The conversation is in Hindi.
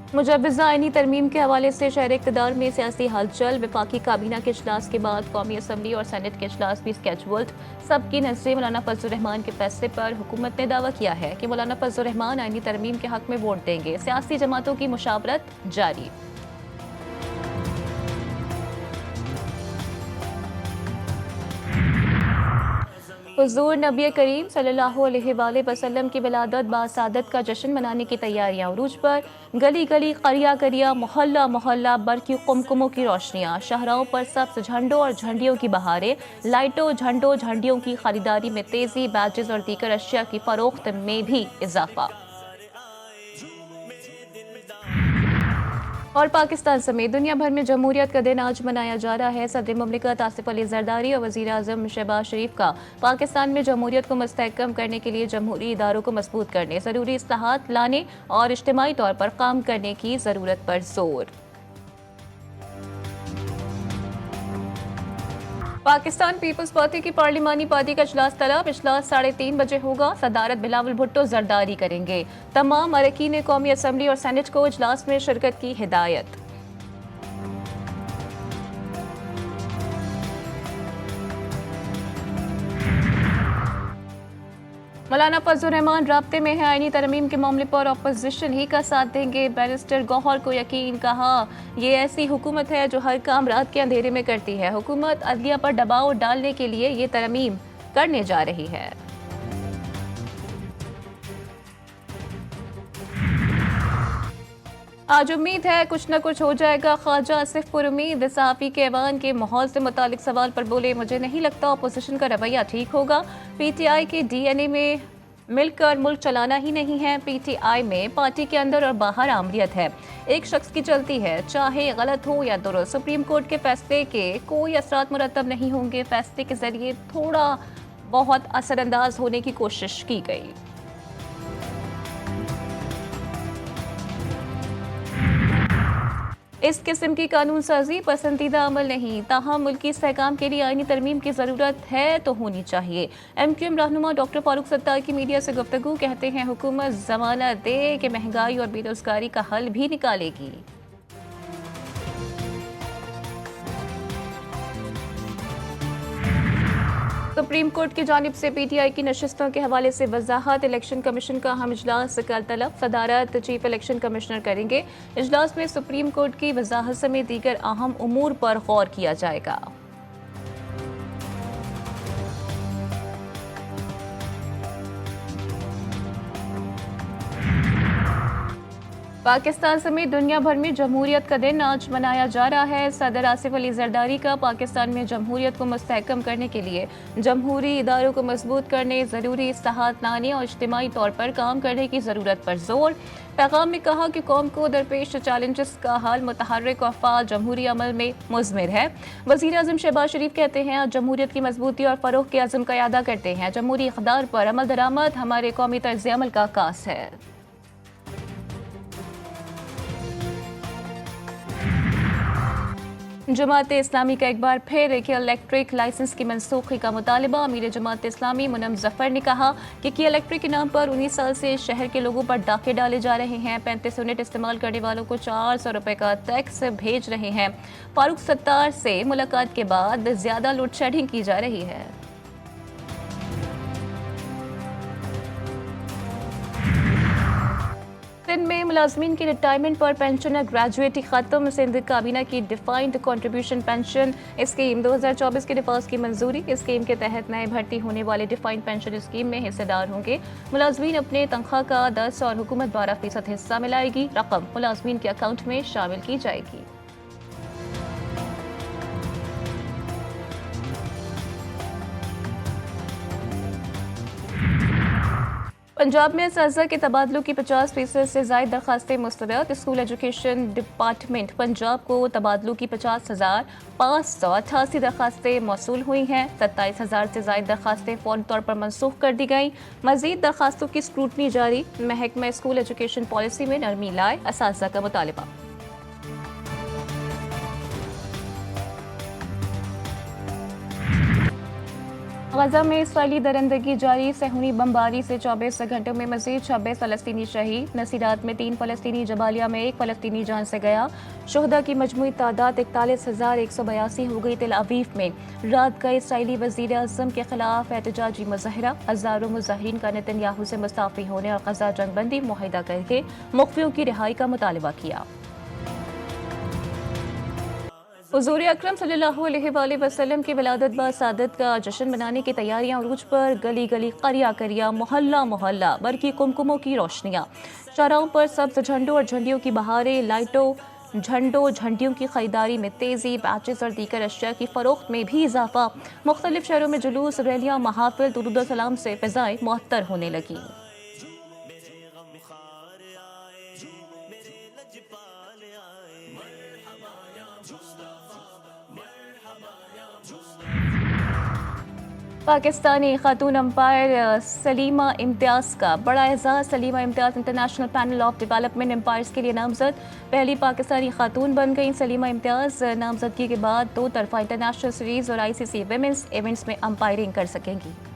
मुजव्वज़ा आईनी तरमीम के हवाले से शहर इक़्तिदार में सियासी हलचल। वफाकी काबीना के इजलास के बाद कौमी असम्बली और सेनेट के इजलास भी स्केड्यूल्ड। सबकी नज़रें मौलाना फजल रहमान के फैसले पर। हुकूमत ने दावा किया है कि मौलाना फजल रहमान आईनी तरमीम के हक में वोट देंगे। सियासी जमातों की मुशावरत जारी। हुज़ूर नबी करीम सल्लल्लाहु अलैहि वसल्लम की विलादत बासादत का जश्न मनाने की तैयारियां उरूज पर। गली गली, करिया करिया, मोहल्ला मोहल्ला बरकी कुमकुमों की रोशनियां। शाहराहों पर सब्ज झंडों और झंडियों की बहारें। लाइटों, झंडों, झंडियों की खरीदारी में तेजी। बैजेस और दीगर अशिया की फरोख्त में भी इजाफा। और पाकिस्तान समेत दुनिया भर में जमहूरियत का दिन आज मनाया जा रहा है। सदर मुमलिकत आसिफ अली जरदारी और वज़ीर आज़म शहबाज शरीफ का पाकिस्तान में जमहूरियत को मुस्तहकम करने के लिए जमहूरी इदारों को मजबूत करने, ज़रूरी इस्लाहात लाने और इज्तिमाई तौर पर काम करने की ज़रूरत पर जोर। पाकिस्तान पीपल्स पार्टी की पार्लिमानी पार्टी का इजलास तलब। इजलास 3:30 बजे होगा। सदारत बिलावल भुट्टो जरदारी करेंगे। तमाम अरकान कौमी असम्बली और सेनेट को इजलास में शिरकत की हिदायत। मौलाना फजल रहमान राब्ते में है। आईनी तरमीम के मामले पर अपोजिशन ही का साथ देंगे। बैरिस्टर गौहर को यकीन। कहा, ये ऐसी हुकूमत है जो हर काम रात के अंधेरे में करती है। हुकूमत अदलिया पर दबाव डालने के लिए ये तरमीम करने जा रही है। आज उम्मीद है कुछ न कुछ हो जाएगा। ख्वाजा आसिफ पुरुमीद सहाफ़ी के ऐवान के माहौल से मुतालिक सवाल पर बोले, मुझे नहीं लगता अपोजिशन का रवैया ठीक होगा। पीटीआई के डीएनए में मिलकर मुल्क चलाना ही नहीं है। पीटीआई में पार्टी के अंदर और बाहर आमरीत है, एक शख्स की चलती है, चाहे गलत हो या दुरुस्त। सुप्रीम कोर्ट के फैसले के कोई असरात मुरतब नहीं होंगे। फैसले के जरिए थोड़ा बहुत असरअंदाज होने की कोशिश की गई। इस किस्म की कानून साजी पसंदीदा अमल नहीं, ताहम मुल्की इस्तेहकाम के लिए आईनी तरमीम की ज़रूरत है तो होनी चाहिए। MQM रहनुमा डॉक्टर फारूक सत्तार की मीडिया से गुफ्तगू। कहते हैं हुकूमत जमानत दे कि महंगाई और बेरोजगारी का हल भी निकालेगी। सुप्रीम कोर्ट की जानिब से पीटीआई की नशिस्तों के हवाले से वजाहत। इलेक्शन कमीशन का अहम इजलास कल तलब। सदारत चीफ इलेक्शन कमिश्नर करेंगे। इजलास में सुप्रीम कोर्ट की वजाहत समेत दीगर अहम उमूर पर गौर किया जाएगा। पाकिस्तान समेत दुनिया भर में जमहूरियत का दिन आज मनाया जा रहा है। सदर आसिफ अली जरदारी का पाकिस्तान में जमहूरियत को मुस्तहकम करने के लिए जमहूरी इदारों को मजबूत करने, ज़रूरी इस्लाहात लाने और इज्तिमाई तौर पर काम करने की ज़रूरत पर जोर। पैगाम में कहा कि कौम को दरपेश चैलेंजेस का हल मुतहर्रिक और फ़ाल जमहूरी अमल में मुज़मिर है। वज़ीर आज़म शहबाज शरीफ कहते हैं, आज जमहूरियत की मजबूती और फ़रोग़ के अज़्म का यादा करते हैं। जमहूरी इक़्तिदार पर अमल दरामद हमारे कौमी तर्ज़ अमल का आकास है। जमात इस्लामी का एक बार फिर इलेक्ट्रिक लाइसेंस की मनसूखी का मुतालबा। अमीर जमात इस्लामी मुनम जफर ने कहा कि इलेक्ट्रिक के नाम पर 19 साल से शहर के लोगों पर डाके डाले जा रहे हैं। 35 यूनिट इस्तेमाल करने वालों को 400 रुपये का टैक्स भेज रहे हैं। फारूक सत्तार से मुलाकात के बाद ज्यादा लोड शेडिंग की जा रही है। सिंध में मुलाजमीन की रिटायरमेंट पर पेंशन और ग्रेजुएटी खत्म। सिंध काबीना की डिफाइंड कंट्रीब्यूशन पेंशन स्कीम 2024 के नफाज की मंजूरी। इस स्कीम के तहत नए भर्ती होने वाले डिफाइंड पेंशन स्कीम में हिस्सेदार होंगे। मुलाजमीन अपने तनख्वाह का 10 और हुकूमत 12% हिस्सा मिलाएगी। रकम मुलाजमीन के अकाउंट में शामिल की जाएगी। पंजाब में असातिज़ा के तबादलों की 50% से ज़ायद दरखास्तें मुस्तरद। स्कूल एजुकेशन डिपार्टमेंट पंजाब को तबादलों की 50,588 दरखास्तें मौसूल हुई हैं। 27,000 से ज़ायद दरखास्तें फ़ौरी तौर पर मनसूख कर दी गईं। मज़ीद दरखास्तों की स्क्रूटनी जारी। महकमा स्कूल एजुकेशन पॉलिसी में नरमी लाए, असातिज़ा का मुतालबा। गजा में इसराइली दरिंदगी जारी, सेहूनी बमबारी से 24 घंटों में मजीद 26 फ़लस्तीनी शहीद। नसीरात में 3 फ़लस्तीनी, जबालिया में 1 फ़लस्तीनी जान से गया। शुहदा की मजमूई तादाद 41,182 हो गई। तेल अवीव में रात का इसराइली वज़ीर आज़म के खिलाफ एहतजाजी मुज़ाहरा, हज़ारों मुज़ाहिरीन का नेतन्याहू से मुस्ताफ़ी होने और गजा जंगबंदी मुआहिदा करके मुख्फियों की रिहाई का मुतालबा किया। हुज़ूर अकरम सल्लल्लाहु अलैहि वसल्लम की विलादत बासादत का जश्न मनाने की तैयारियां उरूज पर। गली गली, करिया करिया, मोहल्ला मोहल्ला बरकी कुमकुमों की रोशनियां। चौराहों पर सब्ज झंडों और झंडियों की बहारें। लाइटों, झंडों, झंडियों की खरीदारी में तेज़ी। बैचेस और दीगर अशिया की फ़रोख्त में भी इजाफा। मुख्तलिफ शहरों में जुलूस, रैलियां, महाफिल, दुरूद व सलाम से फ़िज़ाएं मुअत्तर होने लगी। पाकिस्तानी खातून अंपायर सलीमा इम्तियाज़ का बड़ा एजाज़। Salima Imtiaz international panel of development umpires के लिए नामजद। पहली पाकिस्तानी खातून बन गई सलीमा इम्तियाज़। नामजदगी के बाद 2 तरफ़ा इंटरनेशनल सीरीज़ और ICC विमेंस इवेंट्स में अंपायरिंग कर सकेंगी।